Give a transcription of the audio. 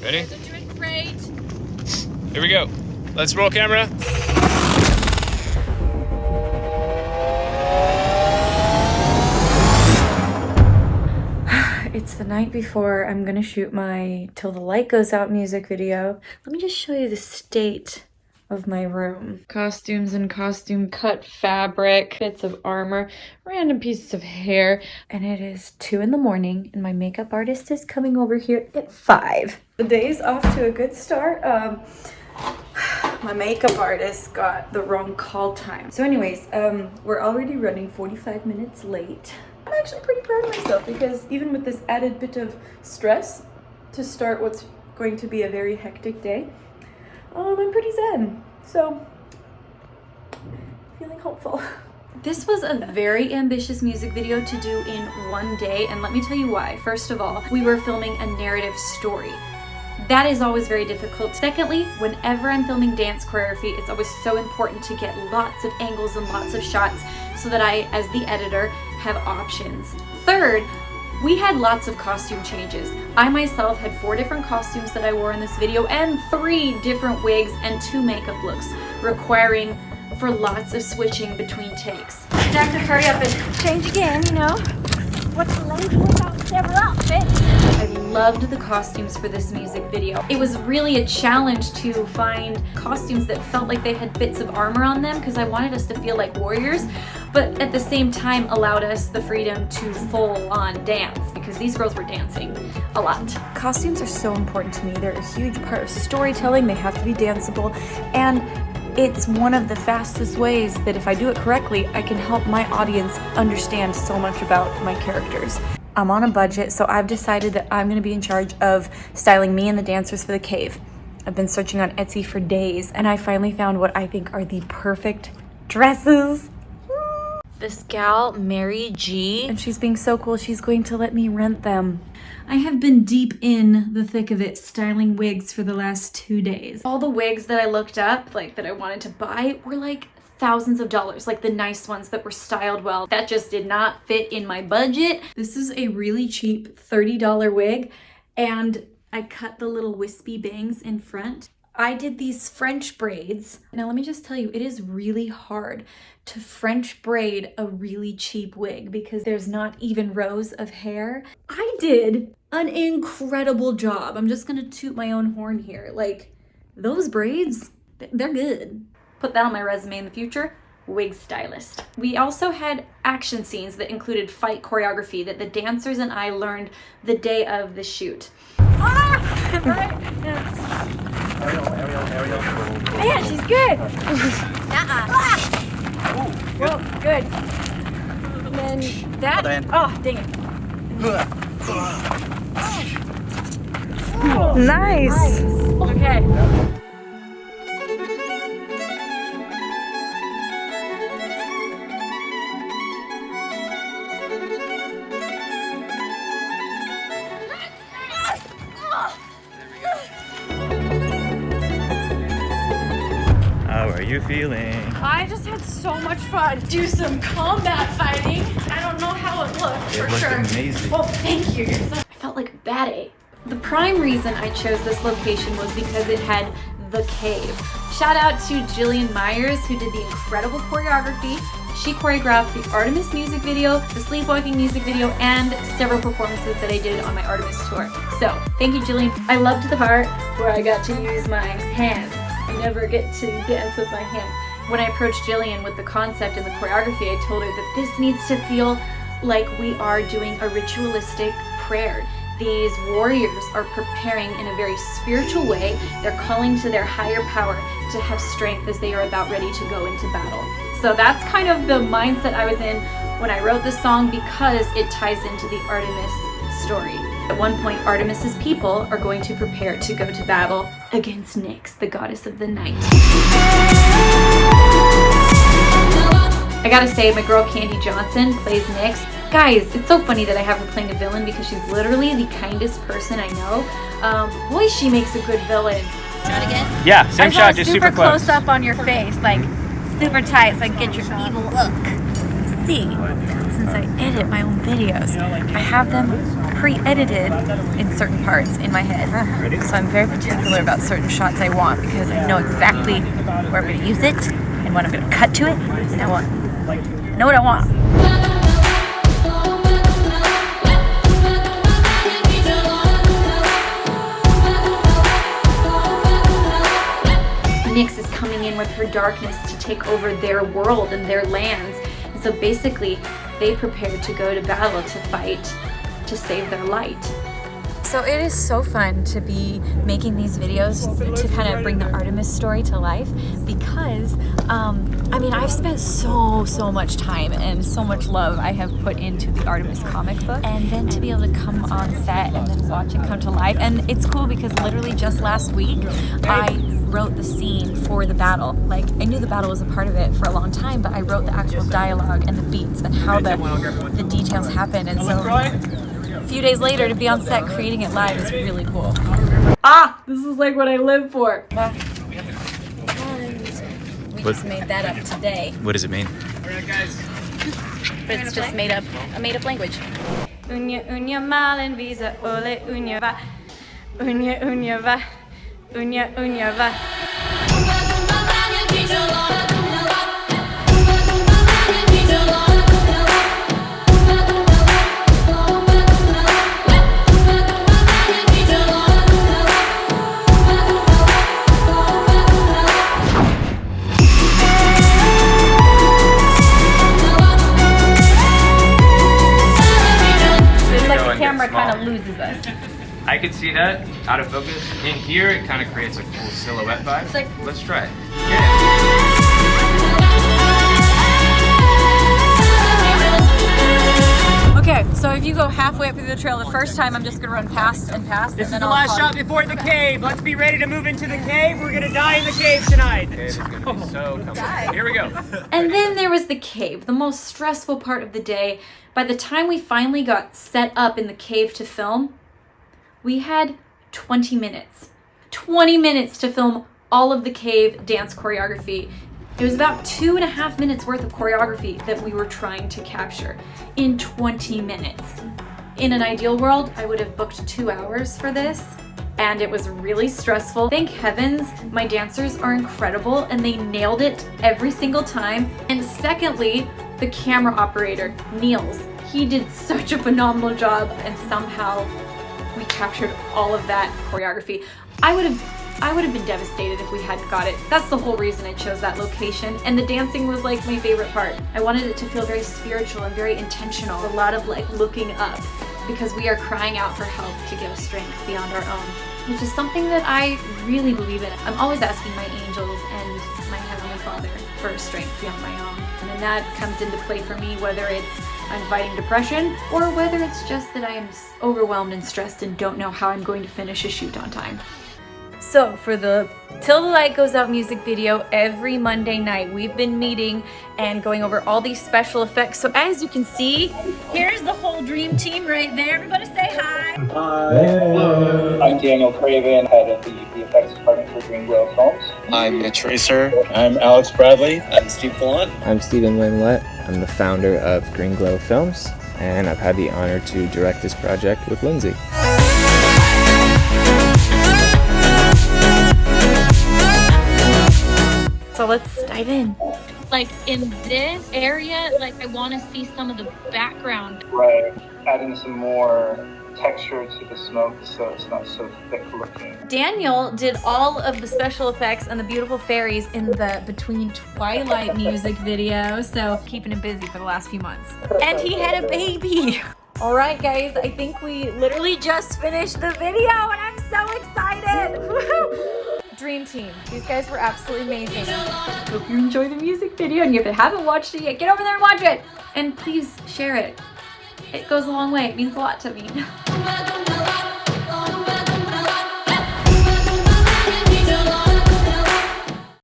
Ready? You guys are doing great. Here we go. Let's roll camera. It's the night before I'm gonna shoot my Till the Light Goes Out music video. Let me just show you the state of my room. Costumes and costume cut fabric, bits of armor, random pieces of hair. And it is 2 in the morning and my makeup artist is coming over here at 5. The day's off to a good start. My makeup artist got the wrong call time. So anyways, we're already running 45 minutes late. I'm actually pretty proud of myself because even with this added bit of stress to start what's going to be a very hectic day, I'm pretty zen. So, feeling hopeful. This was a very ambitious music video to do in one day, and let me tell you why. First of all, we were filming a narrative story. That is always very difficult. Secondly, whenever I'm filming dance choreography, it's always so important to get lots of angles and lots of shots so that I, as the editor, have options. Third, we had lots of costume changes. I myself had 4 different costumes that I wore in this video and 3 different wigs and 2 makeup looks, requiring for lots of switching between takes. Time to hurry up and change again, you know? What's the length without several outfits? I loved the costumes for this music video. It was really a challenge to find costumes that felt like they had bits of armor on them because I wanted us to feel like warriors, but at the same time allowed us the freedom to full on dance because these girls were dancing a lot. Costumes are so important to me. They're a huge part of storytelling. They have to be danceable, and it's one of the fastest ways that if I do it correctly, I can help my audience understand so much about my characters. I'm on a budget, so I've decided that I'm gonna be in charge of styling me and the dancers for the cave. I've been searching on Etsy for days, and I finally found what I think are the perfect dresses. This gal, Mary G, and she's being so cool, she's going to let me rent them. I have been deep in the thick of it styling wigs for the last 2 days. All the wigs that I looked up, like that I wanted to buy, were like thousands of dollars, like the nice ones that were styled well. That just did not fit in my budget. This is a really cheap $30 wig, and I cut the little wispy bangs in front. I did these French braids. Now let me just tell you, it is really hard to French braid a really cheap wig because there's not even rows of hair. I did an incredible job. I'm just gonna toot my own horn here. Like, those braids, they're good. Put that on my resume in the future. Wig stylist. We also had action scenes that included fight choreography that the dancers and I learned the day of the shoot. Ah! Right. Ariel. Man, she's good. Ah! Well, good. And then that. Oh, dang it. Nice. Okay. How are you feeling? I just had so much fun. Do some combat fighting. I don't know how it looked, for sure. Amazing. Well, thank you. I felt like Bad A. The prime reason I chose this location was because it had the cave. Shout out to Jillian Meyers, who did the incredible choreography. She choreographed the Artemis music video, the Sleepwalking music video, and several performances that I did on my Artemis tour. So, thank you, Jillian. I loved the part where I got to use my hands. I never get to dance with my hands. When I approached Jillian with the concept and the choreography, I told her that this needs to feel like we are doing a ritualistic prayer. These warriors are preparing in a very spiritual way. They're calling to their higher power to have strength as they are about ready to go into battle. So that's kind of the mindset I was in when I wrote this song because it ties into the Artemis story. At one point, Artemis's people are going to prepare to go to battle against Nyx, the goddess of the night. I gotta say, my girl Candy Johnson plays Nyx. Guys, it's so funny that I have her playing a villain because she's literally the kindest person I know. Boy, she makes a good villain. Try it again? Yeah, same shot, just super close. Close up on your face, like super tight, so I can get your evil look. See, since I edit my own videos, I have them pre-edited in certain parts in my head. So I'm very particular about certain shots I want because I know exactly where I'm going to use it and when I'm going to cut to it, and I know what I want. Nyx is coming in with her darkness to take over their world and their lands. And so basically, they prepared to go to battle to fight to save their light. So it is so fun to be making these videos to kind of bring the Artemis story to life because, I mean, I've spent so much time and so much love I have put into the Artemis comic book, and then to be able to come on set and then watch it come to life. And it's cool because literally just last week, I wrote the scene for the battle. Like, I knew the battle was a part of it for a long time, but I wrote the actual dialogue and the beats and how the details happen. And so a few days later to be on set creating it live is really cool. Ah, this is like what I live for. We just made that up today. What does it mean? But it's just a made up language. Unya unya malen visa ole unya va. Unya unya va. Unya unya va. It's like the camera kind of loses us. I can see that out of focus. In here, it kind of creates a cool silhouette vibe. It's like, let's try it. okay, so if you go halfway up through the trail the first time, I'm just gonna run past and past. This is the last shot before the cave. Let's be ready to move into the cave. We're gonna die in the cave tonight. The cave is gonna be so comfortable. Here we go. And then there was the cave, the most stressful part of the day. By the time we finally got set up in the cave to film, we had 20 minutes. 20 minutes to film all of the cave dance choreography. It was about 2.5 minutes worth of choreography that we were trying to capture in 20 minutes. In an ideal world, I would have booked 2 hours for this, and it was really stressful. Thank heavens, my dancers are incredible and they nailed it every single time. And secondly, the camera operator, Niels, he did such a phenomenal job, and somehow we captured all of that choreography. I would have been devastated if we hadn't got it. That's the whole reason I chose that location. And the dancing was like my favorite part. I wanted it to feel very spiritual and very intentional. A lot of like looking up, because we are crying out for help to give us strength beyond our own, which is something that I really believe in. I'm always asking my angels and my Heavenly Father for strength beyond my own. And then that comes into play for me, whether it's I'm fighting depression or whether it's just that I am overwhelmed and stressed and don't know how I'm going to finish a shoot on time. So for the Till the Light Goes Out music video, every Monday night we've been meeting and going over all these special effects. So as you can see, here's the whole dream team right there. Everybody say hi. Hi. Hello. I'm Daniel Craven, head of the effects department for Green Glow Films. I'm Mitch Reeser. I'm Alex Bradley. I'm Steve Gallant. I'm Stephen Lindelien. I'm the founder of Green Glow Films, and I've had the honor to direct this project with Lindsey. So let's dive in. Like in this area, like I want to see some of the background. Right. Adding some more texture to the smoke so it's not so thick looking. Daniel did all of the special effects and the beautiful fairies in the Between Twilight music video, so keeping him busy for the last few months. And he had a baby. All right, guys, I think we literally just finished the video and I'm so excited. Woo-hoo. Dream team. These guys were absolutely amazing. Hope you enjoy the music video, and if you haven't watched it yet, get over there and watch it. And please share it. It goes a long way. It means a lot to me.